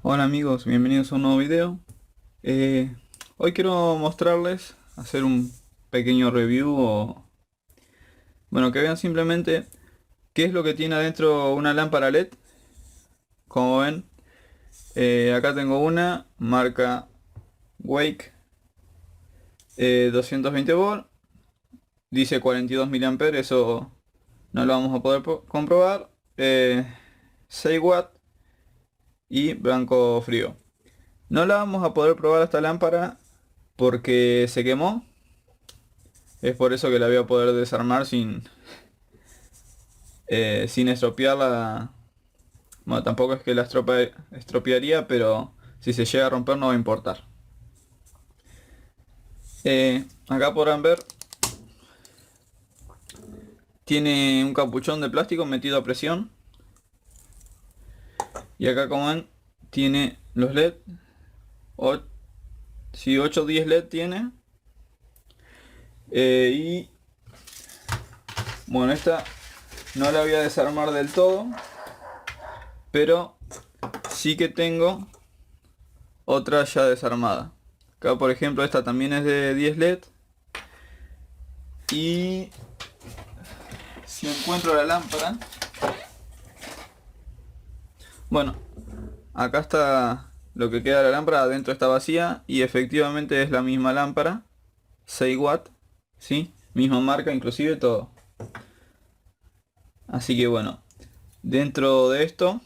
Hola amigos, bienvenidos a un nuevo video. Eh, Hoy quiero mostrarles, hacer un pequeño review o, bueno, que vean simplemente qué es lo que tiene adentro una lámpara LED. Como ven, acá tengo una marca Wake, 220 volt, dice 42 mAh, eso no lo vamos a poder comprobar. 6 watts y blanco frío. No la vamos a poder probar esta lámpara porque se quemó. Es por eso que la voy a poder desarmar sin estropearla. Bueno, tampoco es que la estropearía, pero si se llega a romper no va a importar. Acá podrán ver, tiene un capuchón de plástico metido a presión. Y acá, como ven, tiene los LED. O, si 8 o 10 LED tiene. Y bueno, esta no la voy a desarmar del todo, pero sí que tengo otra ya desarmada. Acá por ejemplo esta también es de 10 LED. Y si encuentro la lámpara, bueno, acá está lo que queda de la lámpara, adentro está vacía y efectivamente es la misma lámpara, 6 watts, ¿sí? Misma marca, inclusive todo. Así que bueno, dentro de esto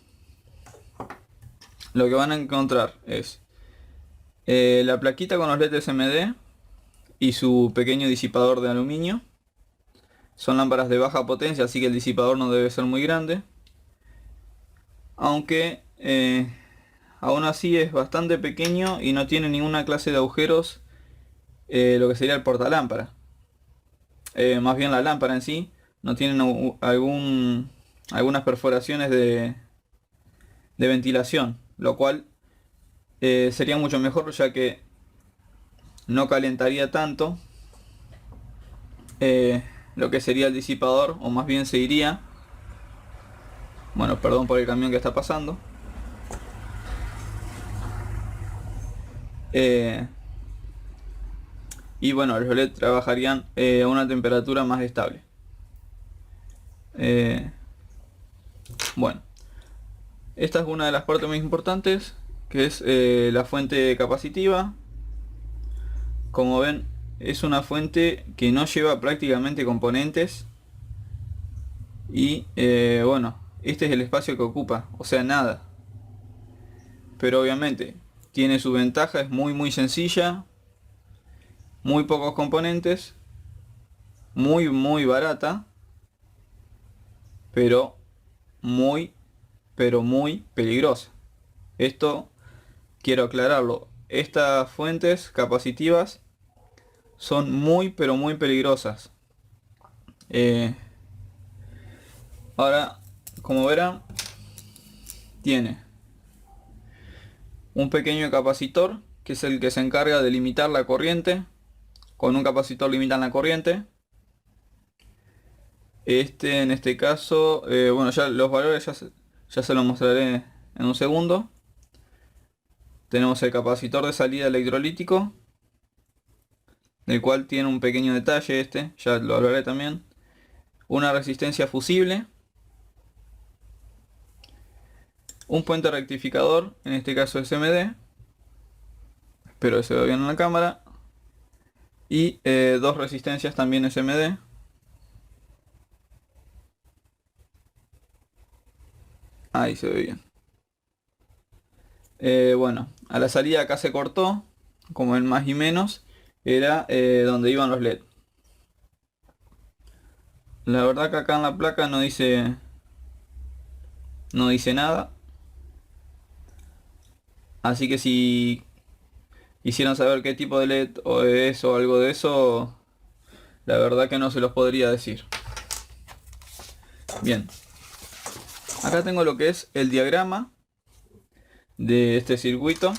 lo que van a encontrar es la plaquita con los LED SMD y su pequeño disipador de aluminio. Son lámparas de baja potencia, así que el disipador no debe ser muy grande. Aunque aún así es bastante pequeño y no tiene ninguna clase de agujeros, lo que sería el portalámpara. Más bien la lámpara en sí no tiene algunas perforaciones de ventilación, lo cual sería mucho mejor, ya que no calentaría tanto lo que sería el disipador, o más bien se iría. Bueno, perdón por el camión que está pasando. Eh, y bueno, los LED trabajarían a una temperatura más estable. Eh, bueno, esta es una de las partes más importantes, que es la fuente capacitiva. Como ven, es una fuente que no lleva prácticamente componentes. Y bueno, este es el espacio que ocupa, o sea, nada. Pero obviamente tiene su ventaja, es muy sencilla, muy pocos componentes, muy barata, pero muy muy peligrosa. Esto quiero aclararlo. Estas fuentes capacitivas son muy muy peligrosas. Eh, Ahora, como verán, tiene un pequeño capacitor que es el que se encarga de limitar la corriente. Con un capacitor limitan la corriente. En este caso, bueno, ya los valores ya se los mostraré en un segundo. Tenemos el capacitor de salida electrolítico, del cual tiene un pequeño detalle, ya lo hablaré también. Una resistencia fusible, un puente rectificador, en este caso SMD, espero que se vea bien en la cámara, y dos resistencias también SMD. Ahí se ve bien. Bueno, a la salida acá se cortó, como en más y menos, era donde iban los LED. La verdad que acá en la placa no dice nada. Así que si quisieran saber qué tipo de LED o es o algo de eso, la verdad que no se los podría decir. Bien, acá tengo lo que es el diagrama de este circuito.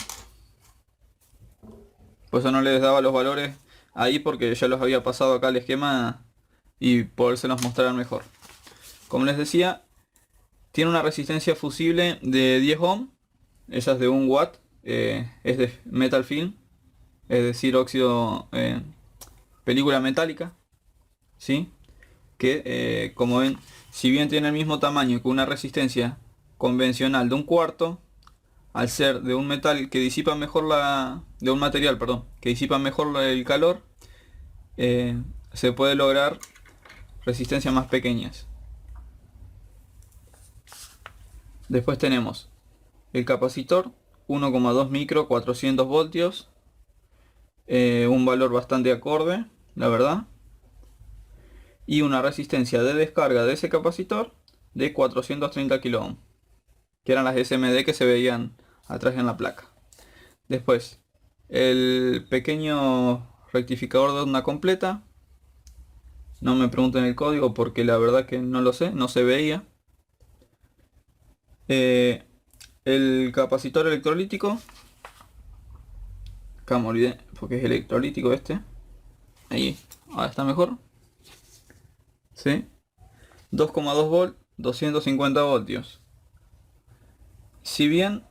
Por eso no les daba los valores ahí, porque ya los había pasado acá al esquema y podérselos mostrar mejor. Como les decía, tiene una resistencia fusible de 10 ohm, esa es de 1 watt, es de metal film, es decir, óxido, película metálica, ¿sí? Que como ven, si bien tiene el mismo tamaño que una resistencia convencional de 1/4, al ser de un metal que disipa mejor de un material, perdón, que disipa mejor el calor, se puede lograr resistencias más pequeñas. Después tenemos el capacitor, 1,2 micro, 400 voltios, un valor bastante acorde, la verdad, y una resistencia de descarga de ese capacitor de 430 kilo ohm, que eran las SMD que se veían atrás en la placa. Después, el pequeño rectificador de onda completa, no me pregunten el código porque la verdad que no lo sé, no se veía. El capacitor electrolítico, acá me olvidé porque es electrolítico este, ahí, ahora está mejor, ¿sí? 2,2 volt, 250 voltios. Si bien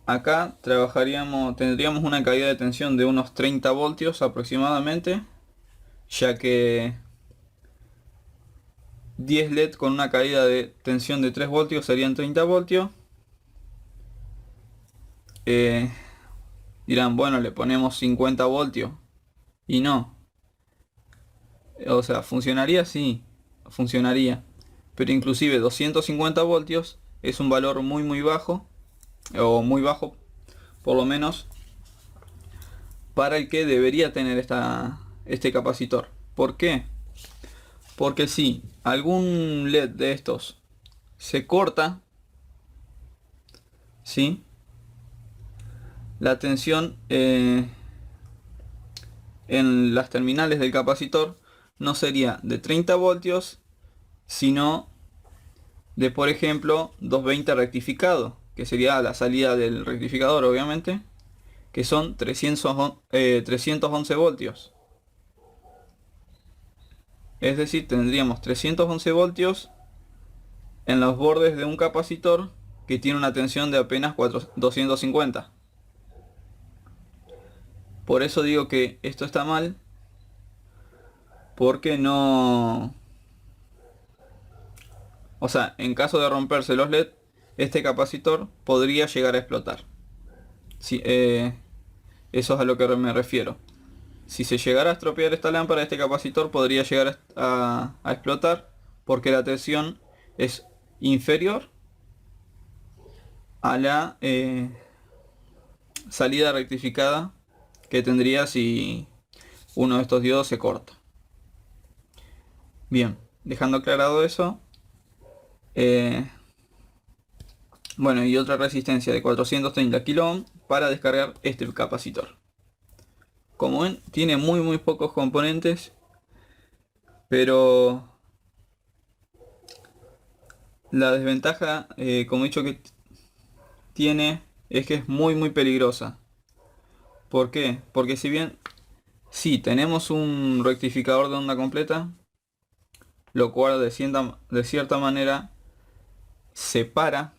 acá tendríamos una caída de tensión de unos 30 voltios aproximadamente, ya que 10 LED con una caída de tensión de 3 voltios serían 30 voltios. Dirán, bueno, le ponemos 50 voltios. Y no. O sea, funcionaría, sí, funcionaría. Pero inclusive 250 voltios es un valor muy bajo, o muy bajo, por lo menos, para el que debería tener este capacitor. ¿Por qué? Porque si algún LED de estos se corta, ¿sí? La tensión en las terminales del capacitor no sería de 30 voltios, sino de, por ejemplo, 220 rectificado, que sería la salida del rectificador, obviamente, que son 311 voltios. Es decir, tendríamos 311 voltios en los bordes de un capacitor que tiene una tensión de apenas 250. Por eso digo que esto está mal, porque no... O sea, en caso de romperse los LED, este capacitor podría llegar a explotar. Sí, eso es a lo que me refiero. Si se llegara a estropear esta lámpara, este capacitor podría llegar a explotar, porque la tensión es inferior a la salida rectificada que tendría si uno de estos diodos se corta. Bien, dejando aclarado eso, bueno, y otra resistencia de 430 kilo ohm para descargar este capacitor. Como ven, tiene muy pocos componentes, pero la desventaja, como he dicho, que tiene es que es muy peligrosa. ¿Por qué? Porque si bien sí tenemos un rectificador de onda completa, lo cual de cierta manera separa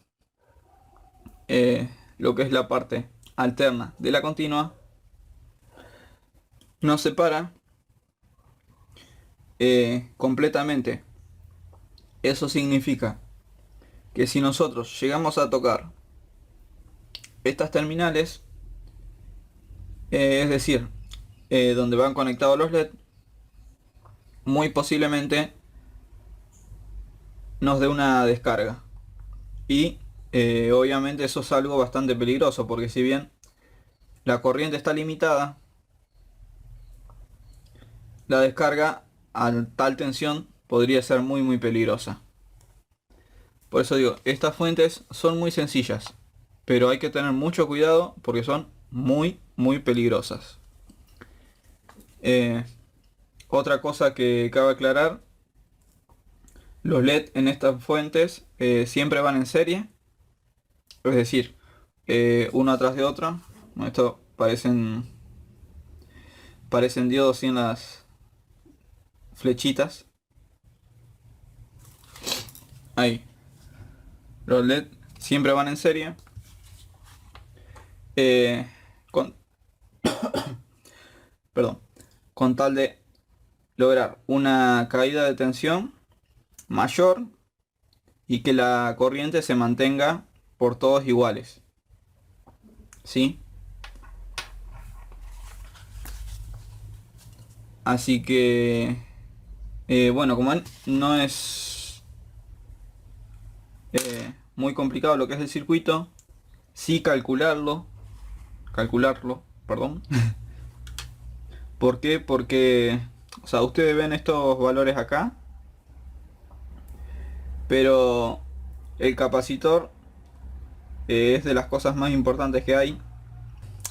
lo que es la parte alterna de la continua, nos separa completamente. Eso significa que si nosotros llegamos a tocar estas terminales, es decir, donde van conectados los LED, muy posiblemente nos dé una descarga. Y obviamente eso es algo bastante peligroso, porque si bien la corriente está limitada, la descarga a tal tensión podría ser muy peligrosa. Por eso digo, estas fuentes son muy sencillas, pero hay que tener mucho cuidado porque son muy peligrosas. Otra cosa que cabe aclarar: los LED en estas fuentes siempre van en serie, es decir, uno atrás de otro. Bueno, esto parecen diodos sin las flechitas. Ahí, los LED siempre van en serie. eh, con, perdón, con tal de lograr una caída de tensión mayor y que la corriente se mantenga por todos iguales, ¿sí? Así que, bueno, como no es muy complicado lo que es el circuito, sí calcularlo, perdón. ¿Por qué? Porque, o sea, ustedes ven estos valores acá, pero el capacitor es de las cosas más importantes que hay.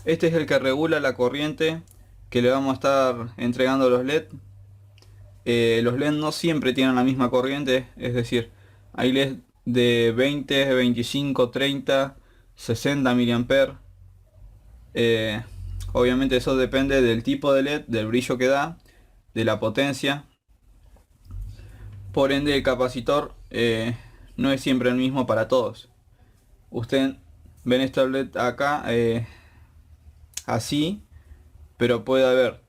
Este es el que regula la corriente que le vamos a estar entregando a los LED. Los LED no siempre tienen la misma corriente, es decir, hay LED de 20, 25, 30, 60 mA. Eh, Obviamente eso depende del tipo de LED, del brillo que da, de la potencia. Por ende el capacitor no es siempre el mismo para todos. Ustedes ven esta LED acá así, pero puede haber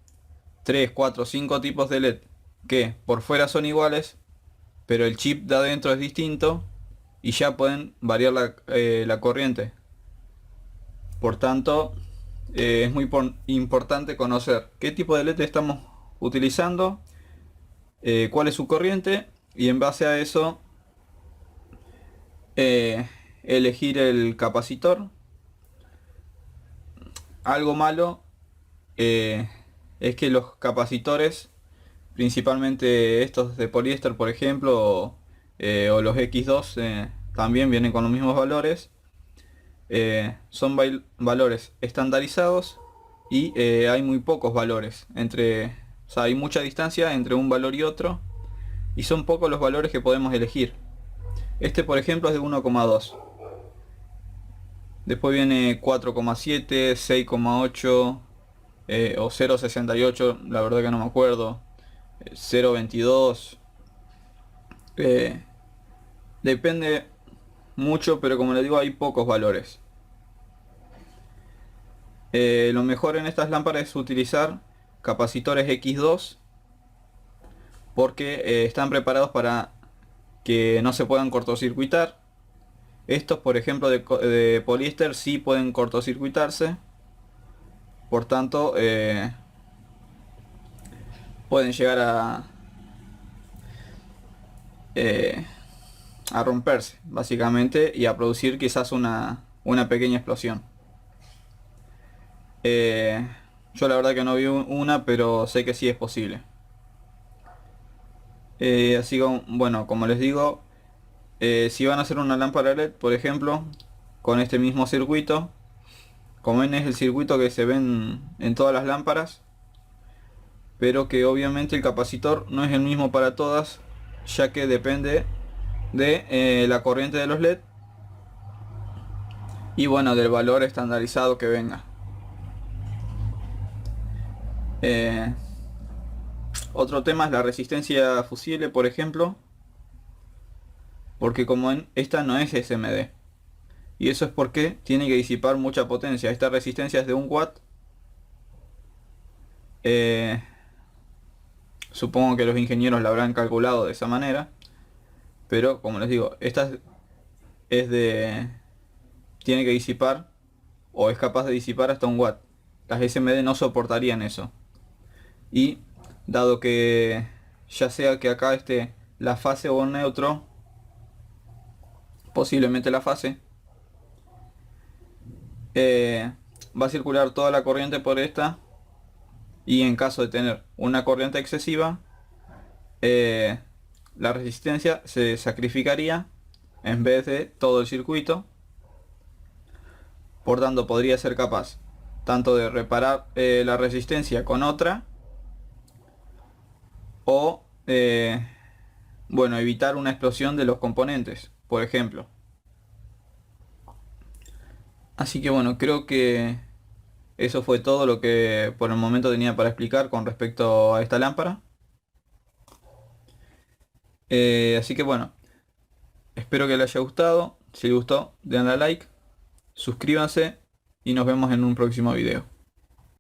3, 4, 5 tipos de LED que por fuera son iguales, pero el chip de adentro es distinto y ya pueden variar la corriente. Por tanto, es muy importante conocer qué tipo de LED estamos utilizando, cuál es su corriente y en base a eso eh, elegir el capacitor. Algo malo eh, es que los capacitores, principalmente estos de poliéster por ejemplo, o los X2, también vienen con los mismos valores. Son valores estandarizados y hay muy pocos valores o sea, hay mucha distancia entre un valor y otro y son pocos los valores que podemos elegir. Este por ejemplo es de 1,2. Después viene 4,7, 6,8 o 0,68, la verdad que no me acuerdo. 0,22. eh, Depende mucho, pero como les digo hay pocos valores. Lo mejor en estas lámparas es utilizar capacitores X2 porque están preparados para que no se puedan cortocircuitar. Estos por ejemplo de poliéster sí pueden cortocircuitarse, por tanto pueden llegar eh, a romperse básicamente y a producir quizás una pequeña explosión. Eh, yo la verdad que no vi una, pero sé que sí es posible. Así que bueno, como les digo, si van a hacer una lámpara LED, por ejemplo, con este mismo circuito, como ven es el circuito que se ven en todas las lámparas, pero que obviamente el capacitor no es el mismo para todas, ya que depende de la corriente de los LED y bueno, del valor estandarizado que venga. Eh, Otro tema es la resistencia fusible, por ejemplo, porque como esta no es SMD. Y eso es porque tiene que disipar mucha potencia. Esta resistencia es de 1 watt. Eh, Supongo que los ingenieros la habrán calculado de esa manera. Pero como les digo, esta es de... tiene que disipar o es capaz de disipar hasta 1 watt. Las SMD no soportarían eso. Y dado que ya sea que acá esté la fase o un neutro, posiblemente la fase, eh, va a circular toda la corriente por esta y en caso de tener una corriente excesiva, eh, la resistencia se sacrificaría en vez de todo el circuito. Por tanto podría ser capaz tanto de reparar la resistencia con otra o bueno, evitar una explosión de los componentes, por ejemplo. Así que bueno, creo que eso fue todo lo que por el momento tenía para explicar con respecto a esta lámpara. Así que bueno, espero que les haya gustado. Si les gustó, denle a like, suscríbanse y nos vemos en un próximo video.